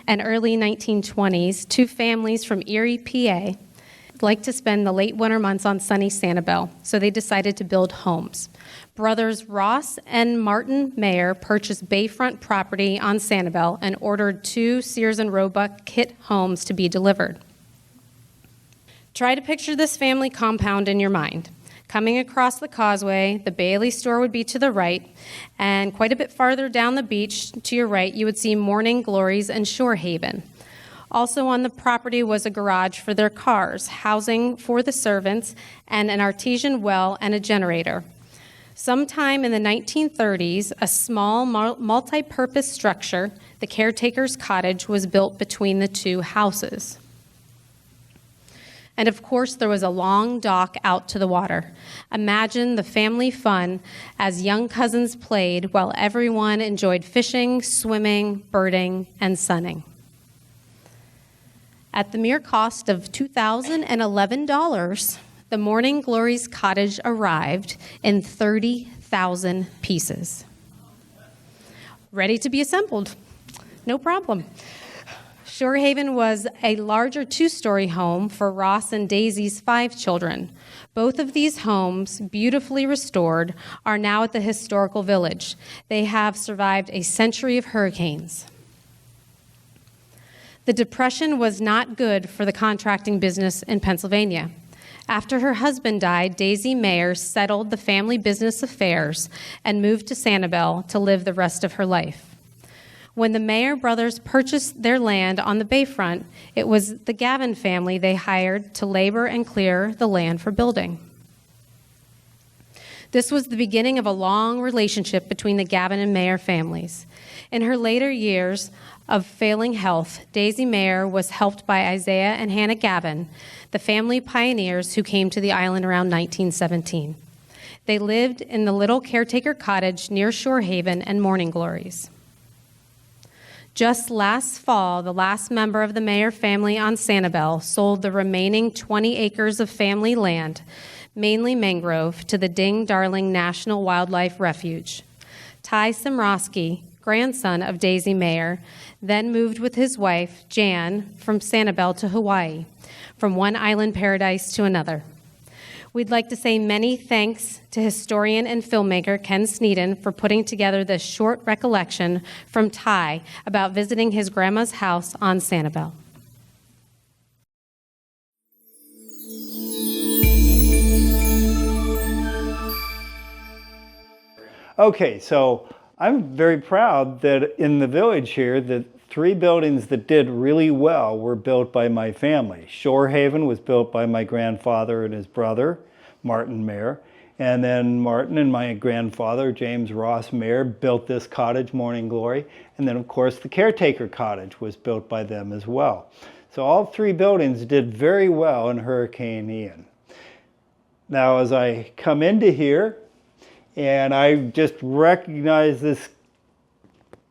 and early 1920s, two families from Erie, PA, liked to spend the late winter months on sunny Sanibel, so they decided to build homes. Brothers Ross and Martin Mayer purchased bayfront property on Sanibel and ordered 2 Sears and Roebuck kit homes to be delivered. Try to picture this family compound in your mind. Coming across the causeway, the Bailey store would be to the right, and quite a bit farther down the beach to your right, you would see Morning Glories and Shore Haven. Also on the property was a garage for their cars, housing for the servants, and an artesian well and a generator. Sometime in the 1930s, a small multi-purpose structure, the caretaker's cottage, was built between the two houses. And of course, there was a long dock out to the water. Imagine the family fun as young cousins played while everyone enjoyed fishing, swimming, birding, and sunning. At the mere cost of $2,011, the Morning Glories cottage arrived in 30,000 pieces. Ready to be assembled. No problem. Shore Haven was a larger 2-story home for Ross and Daisy's 5 children. Both of these homes, beautifully restored, are now at the historical village. They have survived a century of hurricanes. The Depression was not good for the contracting business in Pennsylvania. After her husband died, Daisy Mayer settled the family business affairs and moved to Sanibel to live the rest of her life. When the Mayer brothers purchased their land on the bayfront, it was the Gavin family they hired to labor and clear the land for building. This was the beginning of a long relationship between the Gavin and Mayer families. In her later years of failing health, Daisy Mayer was helped by Isaiah and Hannah Gavin, the family pioneers who came to the island around 1917. They lived in the little caretaker cottage near Shore Haven and Morning Glories. Just last fall, the last member of the Mayer family on Sanibel sold the remaining 20 acres of family land, mainly mangrove, to the Ding Darling National Wildlife Refuge. Ty Symroski, grandson of Daisy Mayer, then moved with his wife, Jan, from Sanibel to Hawaii, from one island paradise to another. We'd like to say many thanks to historian and filmmaker Ken Sneeden for putting together this short recollection from Ty about visiting his grandma's house on Sanibel. Okay, so I'm very proud that in the village here, the 3 buildings that did really well were built by my family. Shore Haven was built by my grandfather and his brother, Martin Mayer. And then Martin and my grandfather, James Ross Mayer, built this cottage, Morning Glory. And then, of course, the caretaker cottage was built by them as well. So all 3 buildings did very well in Hurricane Ian. Now, as I come into here, and I just recognize this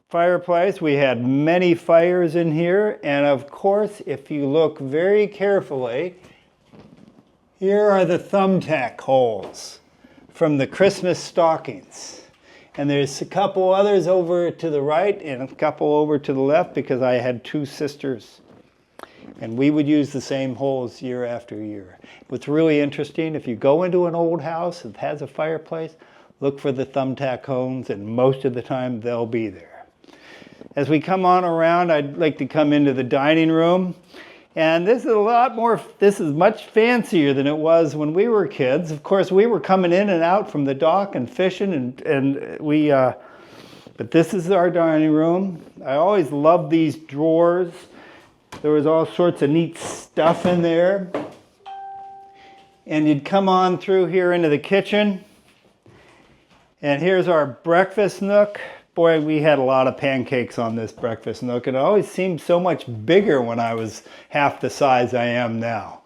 fireplace. We had many fires in here, and of course, if you look very carefully, here are the thumbtack holes from the Christmas stockings. And there's a couple others over to the right and a couple over to the left because I had 2 sisters. And we would use the same holes year after year. What's really interesting, if you go into an old house that has a fireplace, look for the thumbtack holes, and most of the time they'll be there. As we come on around, I'd like to come into the dining room. And this is much fancier than it was when we were kids. Of course, we were coming in and out from the dock and fishing, but this is our dining room. I always loved these drawers. There was all sorts of neat stuff in there. And you'd come on through here into the kitchen. And here's our breakfast nook. Boy, we had a lot of pancakes on this breakfast nook, and it always seemed so much bigger when I was half the size I am now.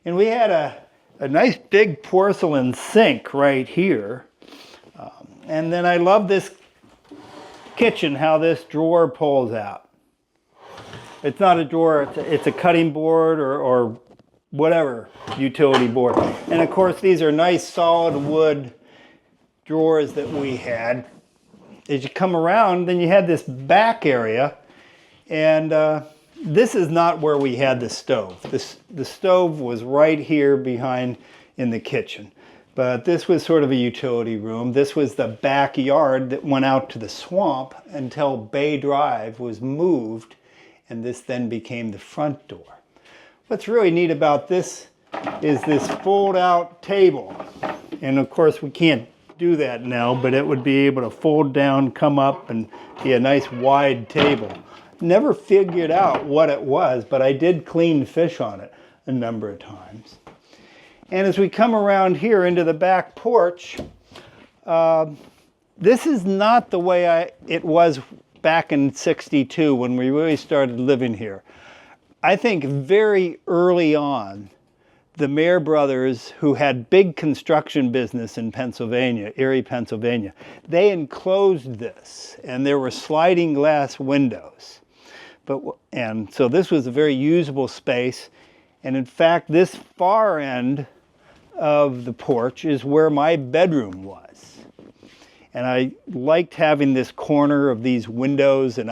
And we had a nice big porcelain sink right here. And then I love this kitchen, how this drawer pulls out. It's not a drawer, it's a cutting board or whatever utility board. And of course, these are nice solid wood drawers that we had. as you come around, then you had this back area, and this is not where we had the stove. The stove was right here behind in the kitchen. But this was sort of a utility room. This was the backyard that went out to the swamp until Bay Drive was moved, and this then became the front door. What's really neat about this is this fold-out table. And of course, we can't do that now, but it would be able to fold down, come up, and be a nice wide table. Never figured out what it was, but I did clean fish on it a number of times. And as we come around here into the back porch, this is not the way it was back in '62 when we really started living here. I think very early on, the Mayer brothers, who had big construction business in Pennsylvania, Erie, Pennsylvania, they enclosed this, and there were sliding glass windows. And so this was a very usable space. And in fact, this far end of the porch is where my bedroom was. And I liked having this corner of these windows, and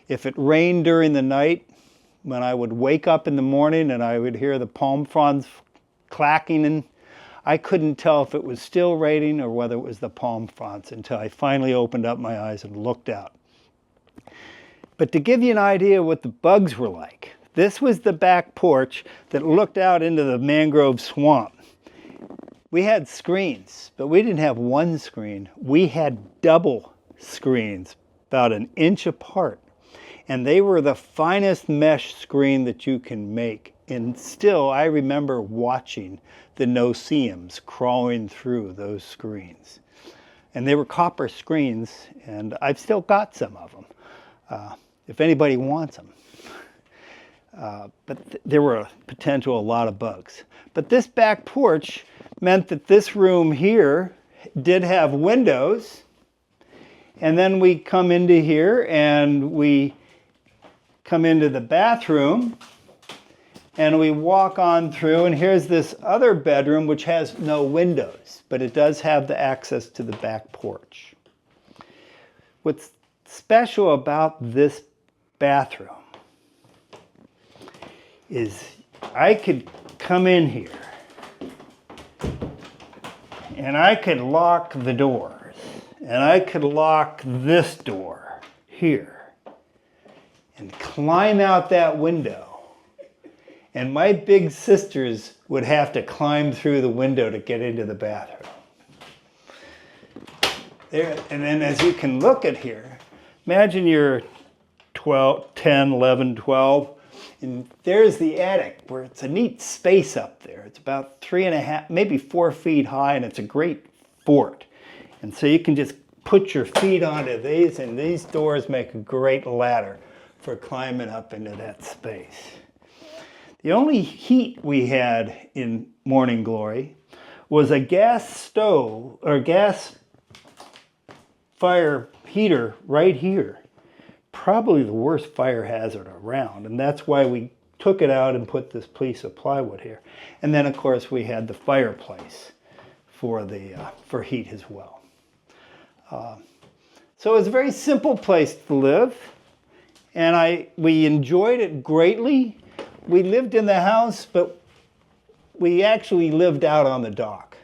if it rained during the night, when I would wake up in the morning and I would hear the palm fronds clacking, and I couldn't tell if it was still raining or whether it was the palm fronds until I finally opened up my eyes and looked out. But to give you an idea what the bugs were like, this was the back porch that looked out into the mangrove swamp. We had screens, but we didn't have one screen. We had double screens, about an inch apart. And they were the finest mesh screen that you can make. And still, I remember watching the no-see-ums crawling through those screens. And they were copper screens, and I've still got some of them, if anybody wants them. But there were a lot of bugs. But this back porch meant that this room here did have windows. And then we come into here and we come into the bathroom and we walk on through, and here's this other bedroom which has no windows, but it does have the access to the back porch. What's special about this bathroom is I could come in here and I could lock the doors, and I could lock this door here and climb out that window, and my big sisters would have to climb through the window to get into the bathroom. There, and then as you can look at here, imagine you're 10, 11, 12, and there's the attic where it's a neat space up there. It's about 3.5, maybe 4 feet high, and it's a great fort. And so you can just put your feet onto these, and these doors make a great ladder for climbing up into that space. The only heat we had in Morning Glory was a gas stove or gas fire heater right here. Probably the worst fire hazard around, and that's why we took it out and put this piece of plywood here. And then of course we had the fireplace for heat as well. So it was a very simple place to live, and we enjoyed it greatly. We lived in the house, but we actually lived out on the dock,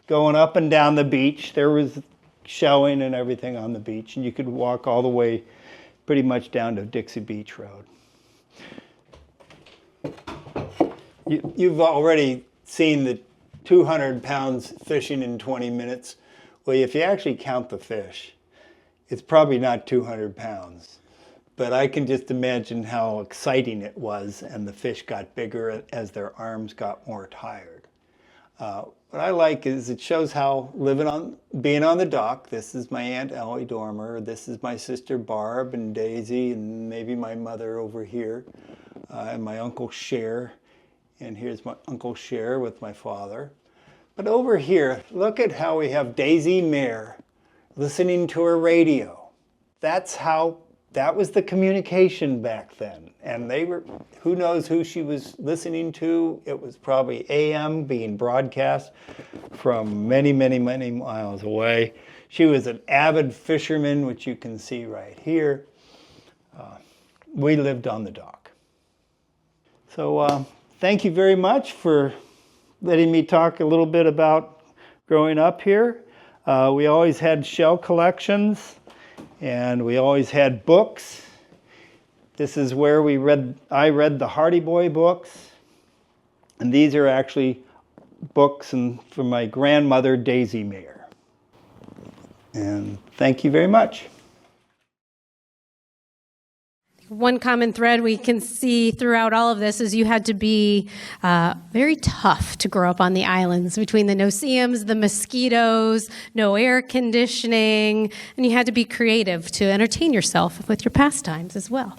going up and down the beach. There was shelling and everything on the beach, and you could walk all the way pretty much down to Dixie Beach Road. You've already seen the 200 pounds fishing in 20 minutes. Well, if you actually count the fish, it's probably not 200 pounds. But I can just imagine how exciting it was, and the fish got bigger as their arms got more tired. What I like is it shows how being on the dock. This is my Aunt Ellie Dormer. This is my sister Barb and Daisy, and maybe my mother over here, and my Uncle Cher. And here's my Uncle Cher with my father. But over here, look at how we have Daisy Mayer listening to her radio. That was the communication back then. And who knows who she was listening to? It was probably AM being broadcast from many, many, many miles away. She was an avid fisherman, which you can see right here. We lived on the dock. So thank you very much for letting me talk a little bit about growing up here. We always had shell collections, and we always had books. This is where I read the Hardy Boy books, and these are actually books from my grandmother, Daisy Mayer. And thank you very much. One common thread we can see throughout all of this is you had to be very tough to grow up on the islands, between the no-see-ums, the mosquitoes, no air conditioning, and you had to be creative to entertain yourself with your pastimes as well.